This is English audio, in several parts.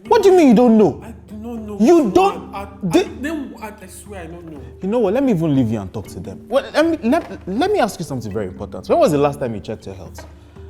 What do you mean you don't know? I do not know. You don't? I swear I don't know. You know what? Let me even leave you and talk to them. Well, let me ask you something very important. When was the last time you checked your health?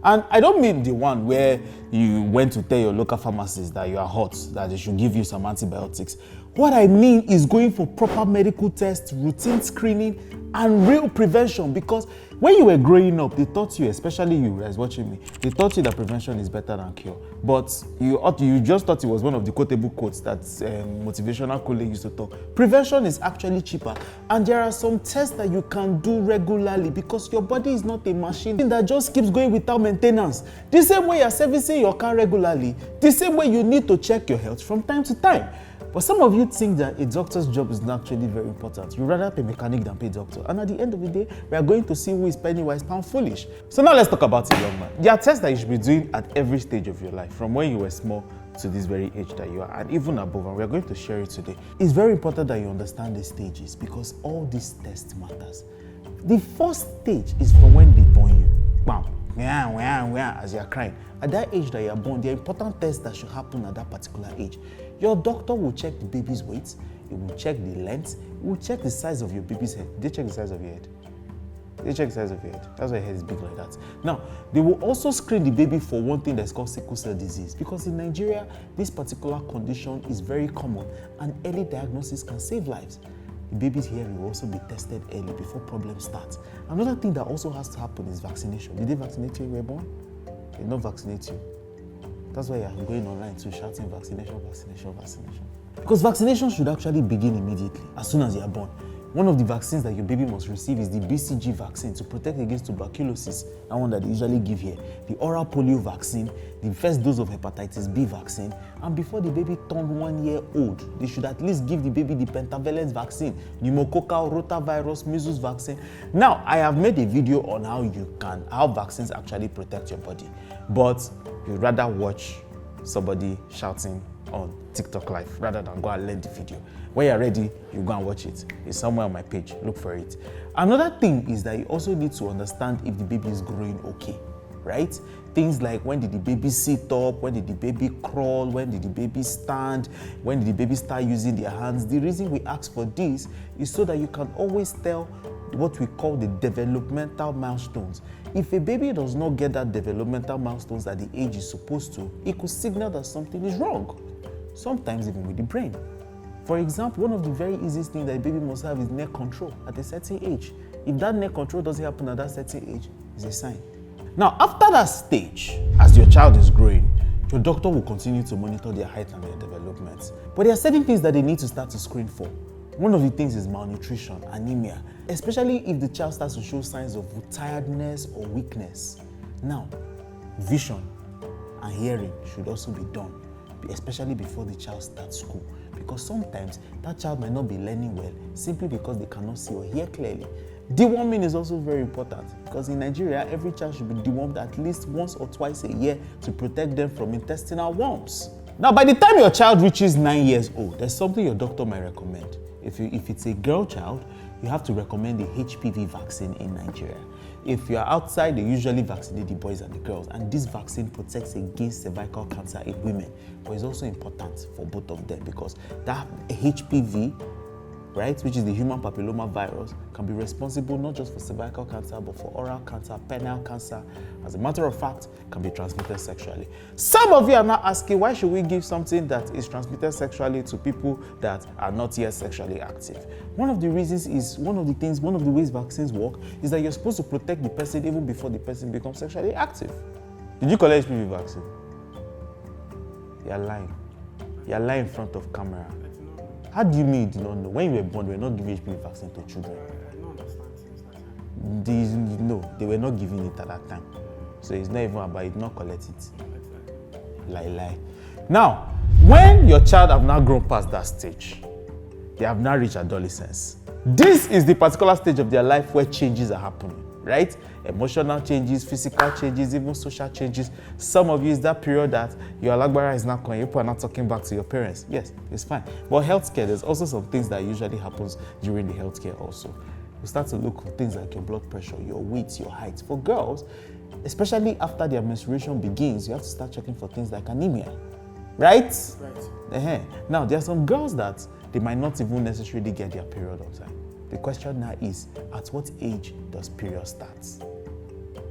And I don't mean the one where you went to tell your local pharmacist that you are hot, that they should give you some antibiotics. What I mean is going for proper medical tests, routine screening, and real prevention. Because when you were growing up, they taught you, especially you guys watching me, they taught you that prevention is better than cure. But you just thought it was one of the quotable quotes that motivational colleague used to talk. Prevention is actually cheaper. And there are some tests that you can do regularly because your body is not a machine that just keeps going without maintenance. The same way you're servicing your car regularly, the same way you need to check your health from time to time. But some of you think that a doctor's job is not actually very important. You rather pay mechanic than pay doctor. And at the end of the day, we are going to see who is penny wise, pound foolish. So now let's talk about it, young man. There are tests that you should be doing at every stage of your life, from when you were small to this very age that you are, and even above, and we are going to share it today. It's very important that you understand the stages because all these tests matters. The first stage is from when they born you. Bam. As you are crying. At that age that you are born, there are important tests that should happen at that particular age. Your doctor will check the baby's weight, he will check the length, he will check the size of your baby's head. They check the size of your head. They check the size of your head. That's why your head is big like that. Now, they will also screen the baby for one thing that's called sickle cell disease. Because in Nigeria, this particular condition is very common and early diagnosis can save lives. The baby's hearing will also be tested early before problems start. Another thing that also has to happen is vaccination. Did they vaccinate you when you were born? They did not vaccinate you. That's why you're going online to shouting vaccination. Because vaccination should actually begin immediately, as soon as you are born. One of the vaccines that your baby must receive is the BCG vaccine to protect against tuberculosis, that one that they usually give here. The oral polio vaccine, the first dose of hepatitis B vaccine, and before the baby turned 1 year old, they should at least give the baby the pentavalent vaccine, pneumococcal, rotavirus, measles vaccine. Now, I have made a video on how vaccines actually protect your body, but you'd rather watch somebody shouting on TikTok live rather than go and learn the video. When you're ready, you go and watch it. It's somewhere on my page. Look for it. Another thing is that you also need to understand if the baby is growing okay, right? Things like when did the baby sit up, when did the baby crawl, when did the baby stand, when did the baby start using their hands. The reason we ask for this is so that you can always tell what we call the developmental milestones. If a baby does not get that developmental milestones at the age is supposed to, it could signal that something is wrong, sometimes even with the brain. For example, one of the very easiest things that a baby must have is neck control at a certain age. If that neck control doesn't happen at that certain age, it's a sign. Now, after that stage, as your child is growing, your doctor will continue to monitor their height and their development. But there are certain things that they need to start to screen for. One of the things is malnutrition, anemia, especially if the child starts to show signs of tiredness or weakness. Now, vision and hearing should also be done, especially before the child starts school. Because sometimes that child might not be learning well simply because they cannot see or hear clearly. Deworming is also very important because in Nigeria, every child should be dewormed at least once or twice a year to protect them from intestinal worms. Now, by the time your child reaches 9 years old, there's something your doctor might recommend. If it's a girl child, you have to recommend the HPV vaccine in Nigeria. If you are outside, they usually vaccinate the boys and the girls, and this vaccine protects against cervical cancer in women. But it's also important for both of them because that HPV, right, which is the human papilloma virus, can be responsible not just for cervical cancer, but for oral cancer, penile cancer. As a matter of fact, can be transmitted sexually. Some of you are now asking, why should we give something that is transmitted sexually to people that are not yet sexually active? One of the reasons is, one of the ways vaccines work is that you're supposed to protect the person even before the person becomes sexually active. Did you collect HPV vaccine? You're lying. You're lying in front of camera. How do you mean you did not know? When you were born, they were not giving HPV vaccine to children. I don't understand things like that. They were not giving it at that time. So it's not even about it, not collect it. Lie. Now, when your child have now grown past that stage, they have now reached adolescence. This is the particular stage of their life where changes are happening, right? Emotional changes, physical changes, even social changes. Some of you is that period that your alagbara is not coming, people are not talking back to your parents. Yes, it's fine. But healthcare, there's also some things that usually happens during the healthcare also. You start to look for things like your blood pressure, your weight, your height. For girls, especially after their menstruation begins, you have to start checking for things like anemia. Right? Right. Now, there are some girls that they might not even necessarily get their period on time. The question now is, at what age does period start?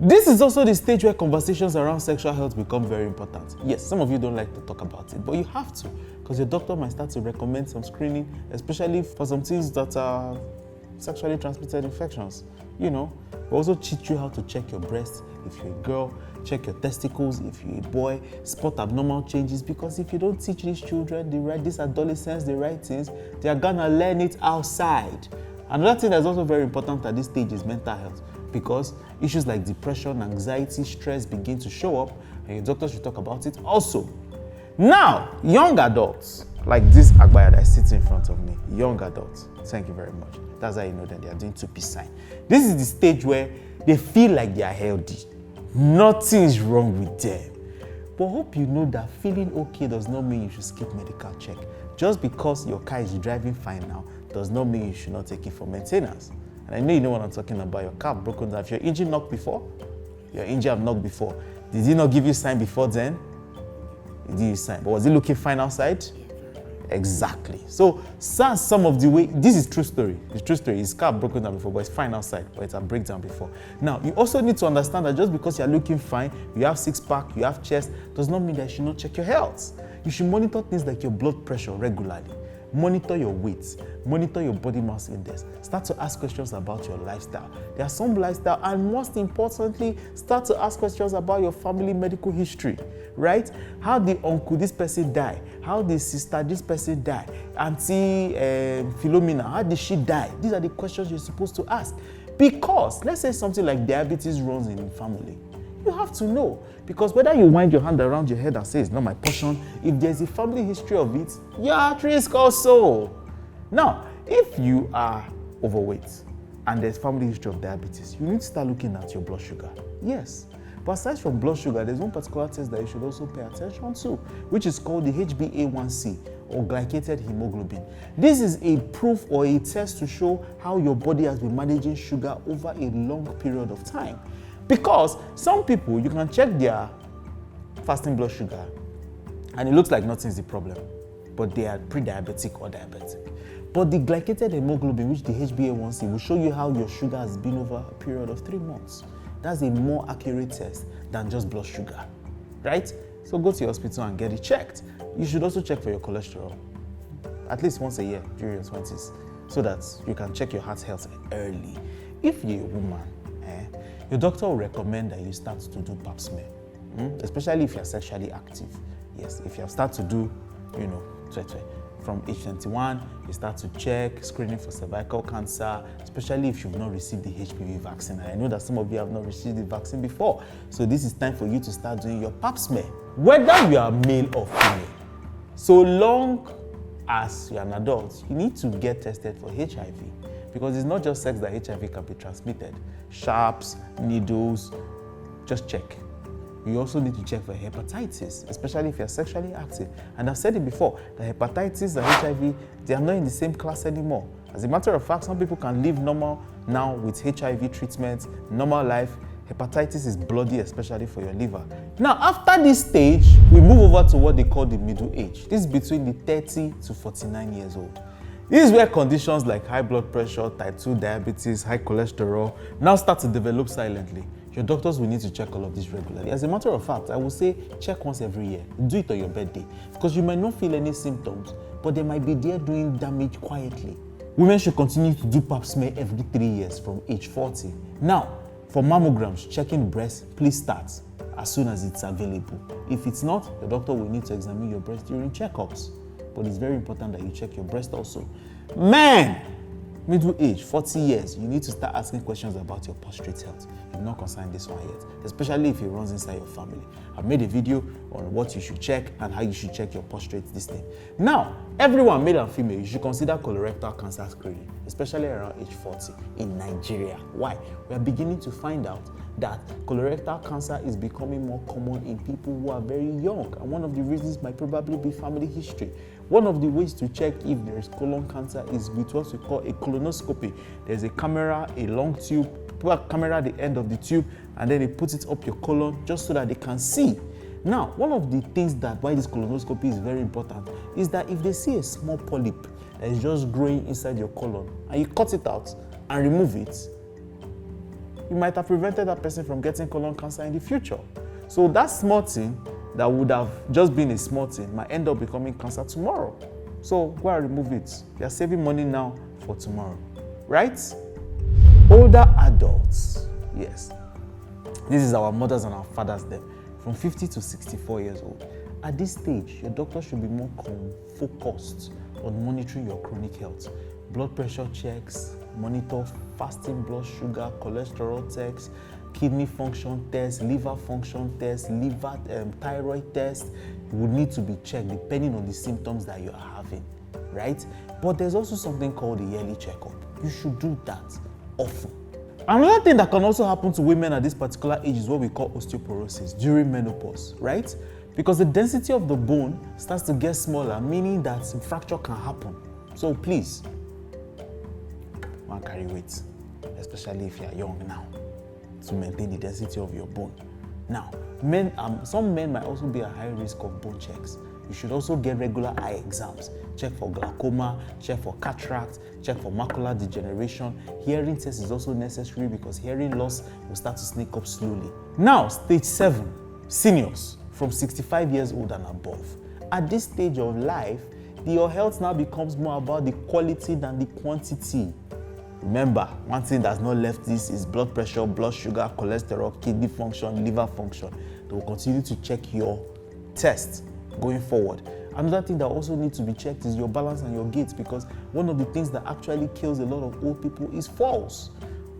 This is also the stage where conversations around sexual health become very important. Yes, some of you don't like to talk about it, but you have to, because your doctor might start to recommend some screening, especially for some things that are sexually transmitted infections. You know, we also teach you how to check your breasts if you're a girl, check your testicles if you're a boy, spot abnormal changes, because if you don't teach these children these adolescents the right things, they are gonna learn it outside. Another thing that's also very important at this stage is mental health, because issues like depression, anxiety, stress begin to show up, and your doctor should talk about it also. Now, young adults, like this Agbaya that is sitting in front of me, young adults, thank you very much. That's how you know that they are doing 2 peace sign. This is the stage where they feel like they are healthy. Nothing is wrong with them. But hope you know that feeling okay does not mean you should skip medical check. Just because your car is driving fine now does not mean you should not take it for maintenance. And I know you know what I'm talking about. Your car broken down. If your engine knocked before, your engine have knocked before. Did he not give you sign before then? He did sign. But was he looking fine outside? Exactly. So some of the way, this is true story. It's true story. His car broken down before, but it's fine outside, but it's a breakdown before. Now, you also need to understand that just because you're looking fine, you have six-pack, you have chest, does not mean that you should not check your health. You should monitor things like your blood pressure regularly. Monitor your weight, monitor your body mass index. Start to ask questions about your lifestyle. There are some lifestyle, and most importantly, start to ask questions about your family medical history, right? How did uncle this person die? How did sister this person die? Auntie Philomena, how did she die? These are the questions you're supposed to ask. Because let's say something like diabetes runs in the family. You have to know, because whether you wind your hand around your head and say it's not my portion, if there's a family history of it, you're at risk also. Now, if you are overweight and there's family history of diabetes, you need to start looking at your blood sugar. Yes, but aside from blood sugar, there's one particular test that you should also pay attention to, which is called the HbA1c, or glycated hemoglobin. This is a proof or a test to show how your body has been managing sugar over a long period of time. Because some people, you can check their fasting blood sugar and it looks like nothing's the problem, but they are pre-diabetic or diabetic. But the glycated hemoglobin, which the HbA1c, will show you how your sugar has been over a period of 3 months. That's a more accurate test than just blood sugar, right? So go to your hospital and get it checked. You should also check for your cholesterol, at least once a year during your 20s, so that you can check your heart health early. If you're a woman, your doctor will recommend that you start to do pap smear, especially if you're sexually active. Yes, if you have started to do, from age 21, you start to check screening for cervical cancer, especially if you've not received the HPV vaccine. And I know that some of you have not received the vaccine before. So this is time for you to start doing your pap smear, whether you are male or female. So long as you're an adult, you need to get tested for HIV. Because it's not just sex that HIV can be transmitted. Sharps, needles, just check. You also need to check for hepatitis, especially if you're sexually active. And I've said it before, that hepatitis and HIV, they are not in the same class anymore. As a matter of fact, some people can live normal now with HIV treatment, normal life. Hepatitis is bloody, especially for your liver. Now, after this stage, we move over to what they call the middle age. This is between the 30 to 49 years old. This is where conditions like high blood pressure, type 2 diabetes, high cholesterol now start to develop silently. Your doctors will need to check all of this regularly. As a matter of fact, I will say check once every year. Do it on your birthday, because you might not feel any symptoms, but they might be there doing damage quietly. Women should continue to do pap smear every 3 years from age 40. Now, for mammograms, checking breasts, please start as soon as it's available. If it's not, the doctor will need to examine your breast during checkups. But it's very important that you check your breast also. Men, middle age, 40 years, you need to start asking questions about your prostate health. You've not concerned this one yet, especially if it runs inside your family. I've made a video on what you should check and how you should check your prostate this thing. Now, everyone, male and female, you should consider colorectal cancer screening, especially around age 40 in Nigeria. Why? We are beginning to find out that colorectal cancer is becoming more common in people who are very young. And one of the reasons might probably be family history. One of the ways to check if there is colon cancer is with what we call a colonoscopy. There's a camera, a long tube, put a camera at the end of the tube, and then they put it up your colon just so that they can see Now, one of the things that why this colonoscopy is very important is that if they see a small polyp that is just growing inside your colon and you cut it out and remove it, you might have prevented that person from getting colon cancer in the future. So that small thing that would have just been a small thing might end up becoming cancer tomorrow. So go and remove it. You're saving money now for tomorrow, right? Older adults, yes. This is our mothers and our fathers then, from 50 to 64 years old. At this stage, your doctor should be more focused on monitoring your chronic health. Blood pressure checks, monitor fasting blood sugar, cholesterol checks, kidney function tests, liver function tests, liver thyroid tests would need to be checked depending on the symptoms that you are having, right? But there's also something called the yearly checkup. You should do that often. Another thing that can also happen to women at this particular age is what we call osteoporosis during menopause, right? Because the density of the bone starts to get smaller, meaning that fracture can happen. So please, don't carry weight, especially if you are young now, to maintain the density of your bone. Now, some men might also be at high risk of bone checks. You should also get regular eye exams. Check for glaucoma, check for cataract, check for macular degeneration. Hearing test is also necessary because hearing loss will start to sneak up slowly. Now, stage 7, seniors from 65 years old and above. At this stage of life, your health now becomes more about the quality than the quantity. Remember, one thing that's not left is blood pressure, blood sugar, cholesterol, kidney function, liver function. They will continue to check your tests going forward. Another thing that also needs to be checked is your balance and your gait, because one of the things that actually kills a lot of old people is falls.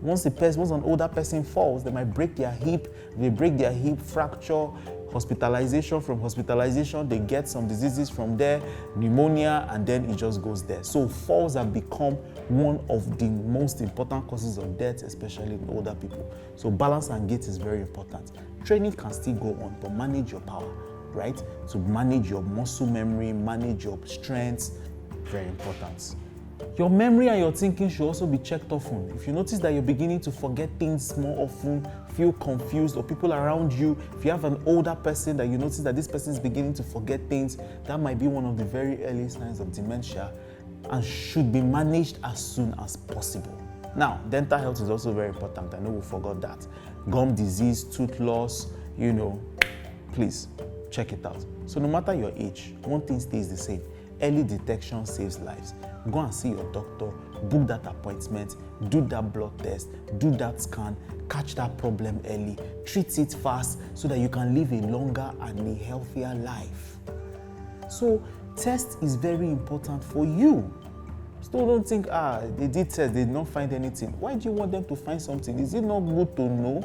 Once an older person falls, they might break their hip. They break their hip, fracture, hospitalization. From hospitalization, they get some diseases from there, pneumonia, and then it just goes there. So falls have become one of the most important causes of death, especially in older people. So balance and gait is very important. Training can still go on, but manage your power, right? To manage your muscle memory, manage your strength, very important. Your memory and your thinking should also be checked often. If you notice that you're beginning to forget things more often, feel confused, or people around you, if you have an older person that you notice that this person is beginning to forget things, that might be one of the very early signs of dementia and should be managed as soon as possible. Now, dental health is also very important. I know we forgot that. Gum disease, tooth loss, please check it out. So no matter your age, one thing stays the same. Early detection saves lives. Go and see your doctor, book that appointment, do that blood test, do that scan, catch that problem early, treat it fast so that you can live a longer and a healthier life. So test is very important for you. Still don't think, they did test, they did not find anything. Why do you want them to find something? Is it not good to know?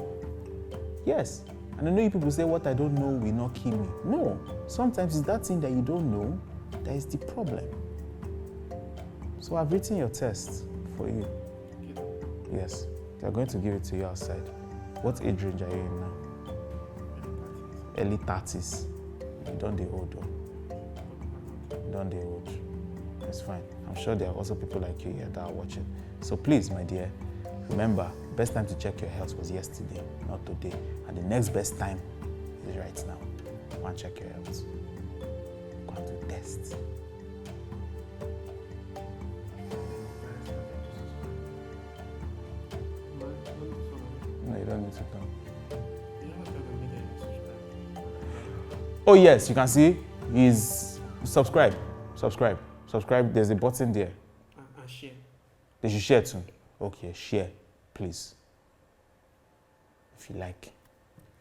Yes. And I know you people say, what I don't know will not kill me. No. Sometimes it's that thing that you don't know that is the problem. So I've written your test for you. Yes. They're going to give it to you outside. What age range are you in now? Early 30s. You don't the old though. You don't the old. It's fine. I'm sure there are also people like you here that are watching. So please, my dear, remember, best time to check your health was yesterday, not today. And the next best time is right now. Go and check your health. Go and do tests. No, you don't need to come. Oh yes, you can see is subscribe. There's a button there. And share. They should share too. Okay, share, please. If you like.